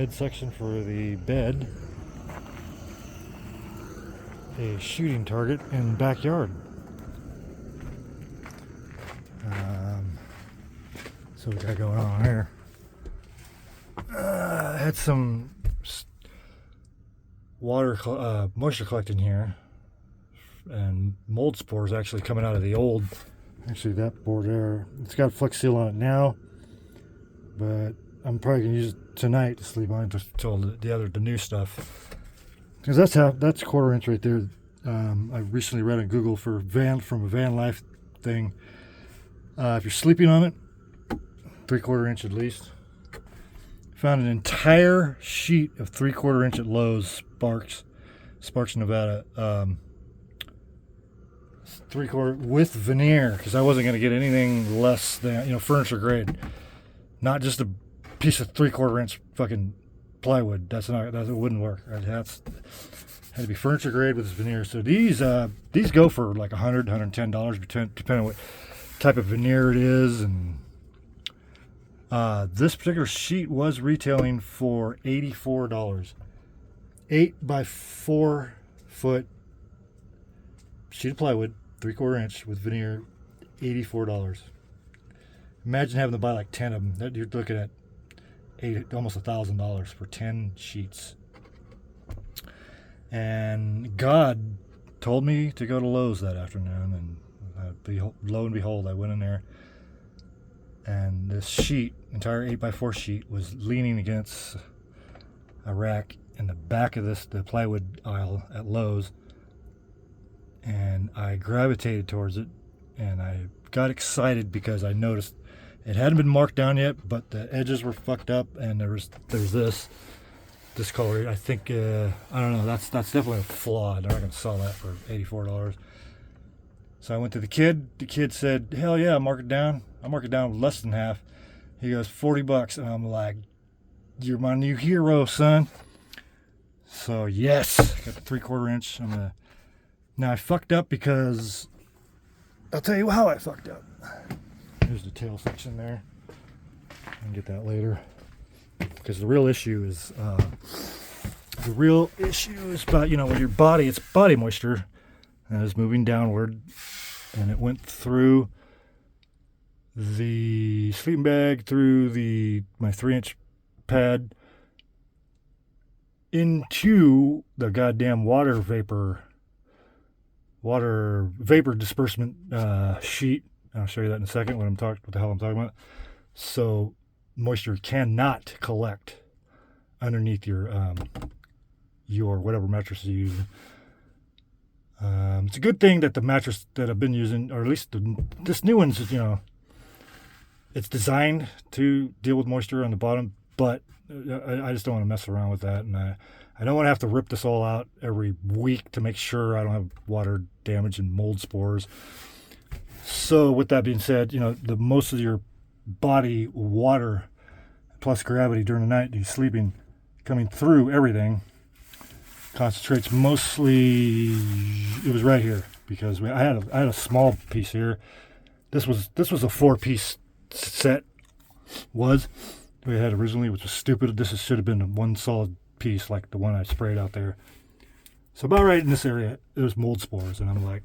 midsection for the bed, a shooting target in the backyard. So we got going on here. Had some water, moisture collecting here, and mold spores actually coming out of the old. Actually, that board there, it's got Flex Seal on it now, but I'm probably gonna use it tonight to sleep on until the new stuff. Because that's 1/4 inch right there. I recently read on Google from a van life thing. If you're sleeping on it, 3/4 inch at least. Found an entire sheet of 3/4 inch at Lowe's, Sparks, Nevada. 3/4 with veneer, because I wasn't going to get anything less than, furniture grade. Not just a piece of 3/4 inch fucking plywood. That wouldn't work. It had to be furniture grade with veneer. So these go for like $100, $110, depending on what type of veneer it is. And this particular sheet was retailing for $84. 8 by 4 foot sheet of plywood, 3/4 inch with veneer, $84. Imagine having to buy like 10 of them. You're looking at almost $1,000 for 10 sheets. And God told me to go to Lowe's that afternoon, and lo and behold, I went in there, and this sheet, entire 8 by 4 sheet, was leaning against a rack in the back of the plywood aisle at Lowe's. And I gravitated towards it, and I got excited because I noticed it hadn't been marked down yet, but the edges were fucked up, and there's this color. I think I don't know. That's definitely a flaw. They're not gonna sell that for $84. So I went to the kid. The kid said, "Hell yeah, mark it down." I mark it down less than half. He goes, $40, and I'm like, "You're my new hero, son." So yes, got the 3/4 inch. Now I fucked up because I'll tell you how I fucked up. Here's the tail section there. I can get that later. Because the real issue is about, when your body, it's body moisture, and it's moving downward, and it went through the sleeping bag, through my 3-inch pad, into the goddamn water vapor disbursement sheet. I'll show you that in a second what the hell I'm talking about. So moisture cannot collect underneath your whatever mattress you're using. It's a good thing that the mattress that I've been using, or at least this new one's, it's designed to deal with moisture on the bottom, but I just don't want to mess around with that, and I don't want to have to rip this all out every week to make sure I don't have water damage and mold spores. So with that being said, the most of your body water plus gravity during the night you're sleeping coming through everything concentrates mostly. It was right here, because I had a small piece here. This was a 4-piece set we had originally, which was stupid. This should have been one solid piece like the one I sprayed out there. So about right in this area there was mold spores, and I'm like,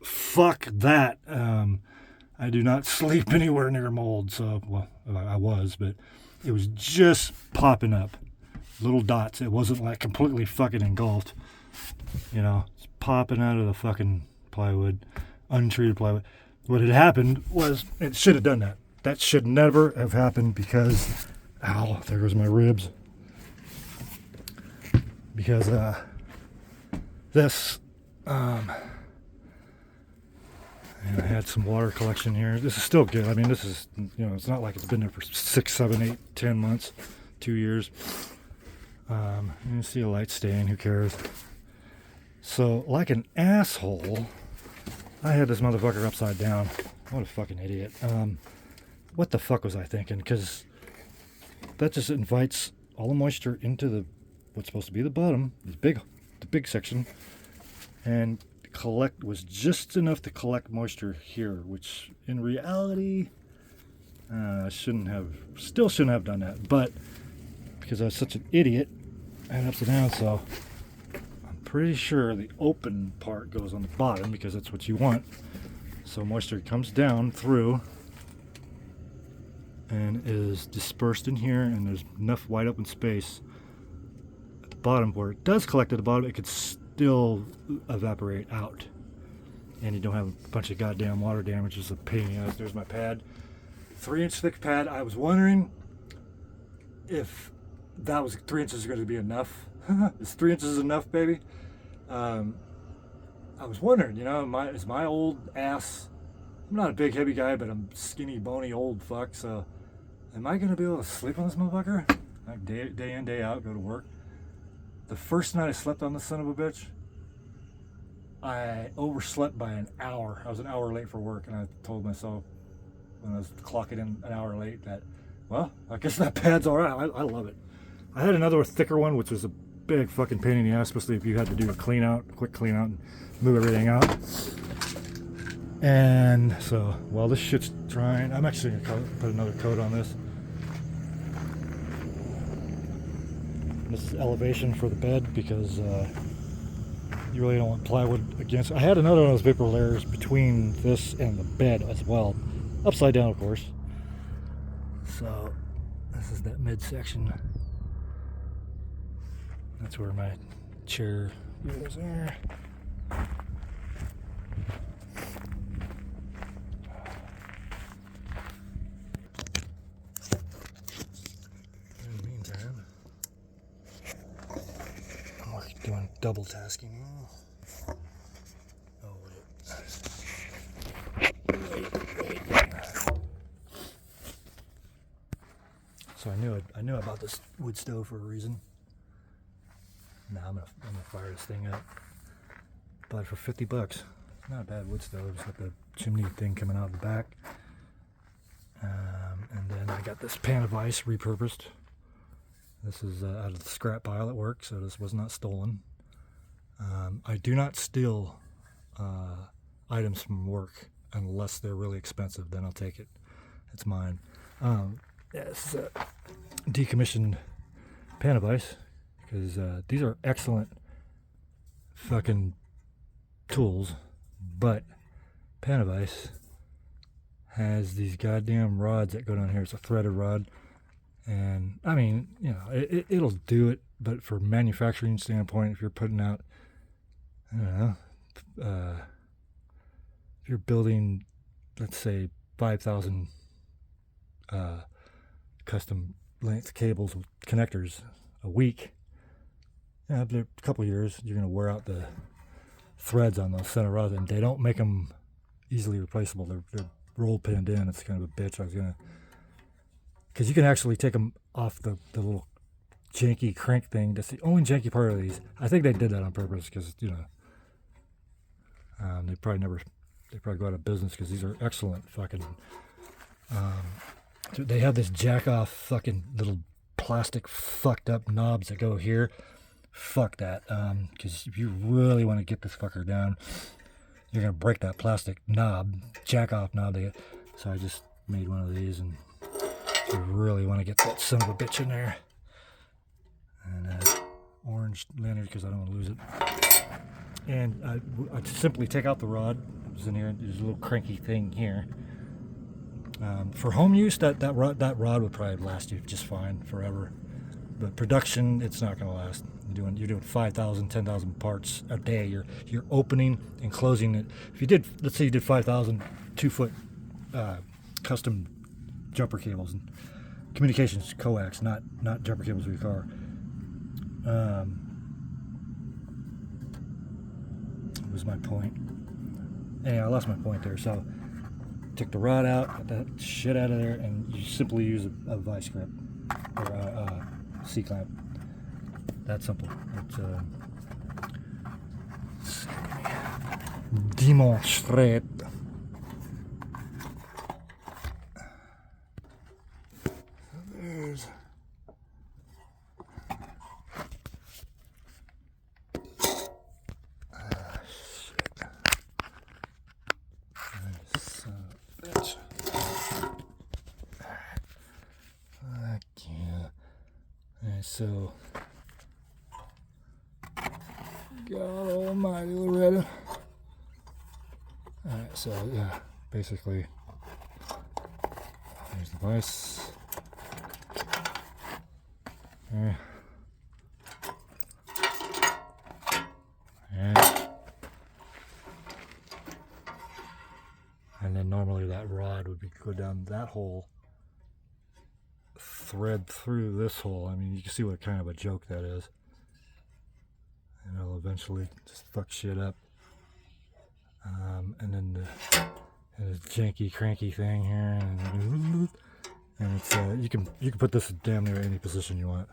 fuck that. I do not sleep anywhere near mold. So, well, I was, but it was just popping up. Little dots. It wasn't like completely fucking engulfed. It's popping out of the fucking plywood, untreated plywood. What had happened was, it should have done that. That should never have happened because, ow, there goes my ribs. Because, this, and I had some water collection here. This is still good. I mean, this is, it's not like it's been there for 6, 7, 8, 10 months, 2 years. You see a light stain, who cares? So, like an asshole, I had this motherfucker upside down. What a fucking idiot. What the fuck was I thinking? Because that just invites all the moisture into what's supposed to be the bottom, the big section, and was just enough to collect moisture here, which in reality, still shouldn't have done that. But because I was such an idiot. I had upside down, so I'm pretty sure the open part goes on the bottom because that's what you want. So moisture comes down through and is dispersed in here, and there's enough wide open space at the bottom where it does collect at the bottom. It could still evaporate out, and you don't have a bunch of goddamn water damage. It's a pain in the ass. There's my pad, 3-inch thick pad. I was wondering if that was 3 inches going to be enough. Is 3 inches enough, baby? I was wondering, you know, is my old ass, I'm not a big heavy guy, but I'm skinny, bony, old fuck, so am I going to be able to sleep on this motherfucker? Like day in, day out, go to work. The first night I slept on this son of a bitch, I overslept by an hour. I was an hour late for work, and I told myself when I was clocking in an hour late that, well, I guess that pad's all right. I love it. I had another thicker one, which was a big fucking pain in the ass, especially if you had to do a quick clean out and move everything out. And so while this shit's drying, I'm actually gonna put another coat on this. This is elevation for the bed because you really don't want plywood against. I had another one of those vapor layers between this and the bed as well, upside down, of course. So this is that midsection. That's where my chair wheels are. In the meantime, I'm doing double tasking. Oh wait. So I knew about this wood stove for a reason. Now I'm gonna fire this thing up. But for $50, not a bad wood stove. It's got the chimney thing coming out the back. And then I got this pan of ice repurposed. This is out of the scrap pile at work, so this was not stolen. I do not steal items from work unless they're really expensive. Then I'll take it. It's mine. This is a decommissioned pan of ice. Because these are excellent fucking tools, but pan of ice has these goddamn rods that go down here. It's a threaded rod, and I mean, you know, it'll do it, but for manufacturing standpoint, if you're putting out, I don't know, if you're building, let's say, 5,000 custom length cables with connectors a week, yeah, after a couple of years, you're going to wear out the threads on those center rods, and they don't make them easily replaceable. They're roll pinned in. It's kind of a bitch. Because you can actually take them off the little janky crank thing. That's the only janky part of these. I think they did that on purpose because, you know, they probably go out of business because these are excellent fucking. They have this jack off fucking little plastic fucked up knobs that go here. Fuck that, because if you really want to get this fucker down, you're gonna break that plastic knob, jack off knob. So I just made one of these, and if you really want to get that son of a bitch in there, and orange lanyard because I don't want to lose it. And I simply take out the rod. It's in here. There's a little cranky thing here. For home use, that rod would probably last you just fine forever. But production, it's not going to last. You're doing 5,000, 10,000 parts a day. You're opening and closing it. If you did, let's say you did 5,000 2-foot custom jumper cables and communications coax, not jumper cables for your car. What was my point? Yeah, I lost my point there. So took the rod out, got that shit out of there, and you simply use a vice grip or a C-clamp. That simple. It's demonstrate. There's So, God almighty, Loretta. Alright, so yeah, basically, there's the vise. There. And then normally that rod would go down that hole, thread through this hole. I mean, you can see what kind of a joke that is. And it'll eventually just fuck shit up. And then the janky cranky thing here, and it's you can put this damn near any position you want.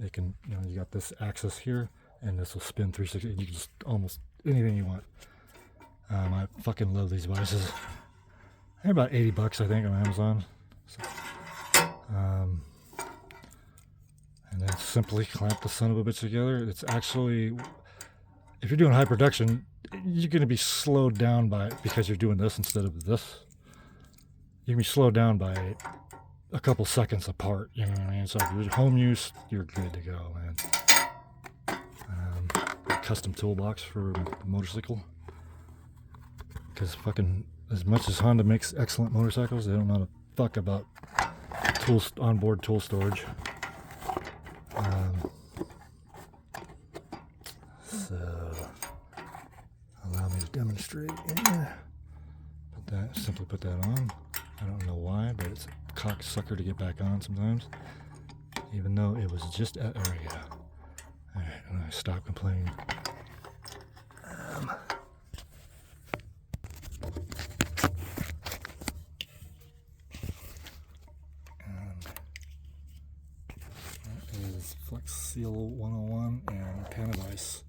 It can, you know, you got this axis here, and this will spin 360. And you can just almost anything you want. I fucking love these vices. They're about $80, I think, on Amazon. So, and then simply clamp the son of a bitch together. It's actually, if you're doing high production, you're going to be slowed down by it because you're doing this instead of this. You can be slowed down by a couple seconds apart, you know what I mean? So if you're home use, you're good to go, man. Custom toolbox for a motorcycle. Because fucking, as much as Honda makes excellent motorcycles, they don't know a fuck about tools, onboard tool storage. So, allow me to demonstrate. Yeah. Simply put that on. I don't know why, but it's a cocksucker to get back on sometimes. Even though it was just there we go. Alright, I'm gonna stop complaining. That is Flex Seal 101 and Pan of Ice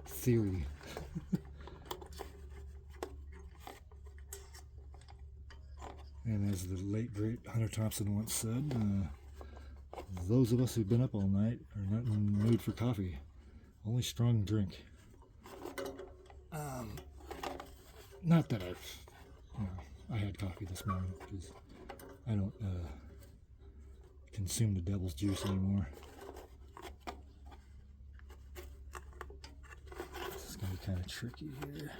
Theory. And as the late great Hunter Thompson once said, those of us who've been up all night are not in the mood for coffee. Only strong drink. Not that I've, you know, I had coffee this morning because I don't consume the devil's juice anymore. This is going to be kind of tricky here.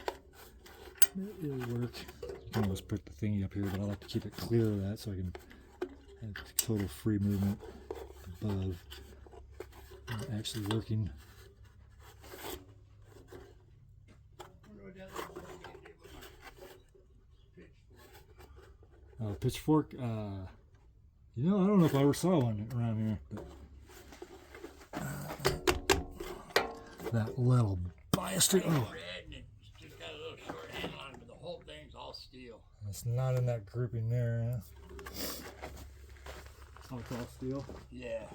It'll work. You can always put the thingy up here, but I like to keep it clear of that so I can have total free movement above. Actually working. Pitchfork. You know, I don't know if I ever saw one around here. But, that little bias. Oh. Steel. It's not in that grouping there, huh? Oh, it's all steel? Yeah.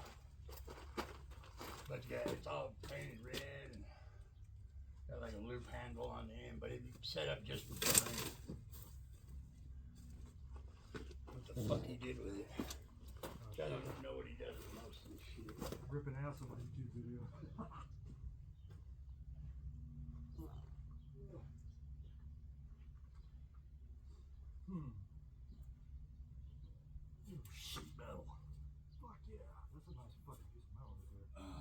But yeah, it's all painted red and got like a loop handle on the end, but it's set up just for burning. What the fuck he did with it? I don't know what he does with most of this shit. Ripping ass on my YouTube video. Sheet metal. Fuck yeah, that's a nice fucking piece of metal right there.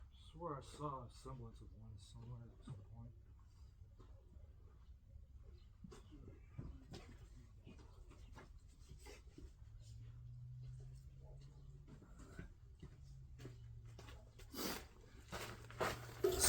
I swear I saw a semblance of one somewhere at some point. This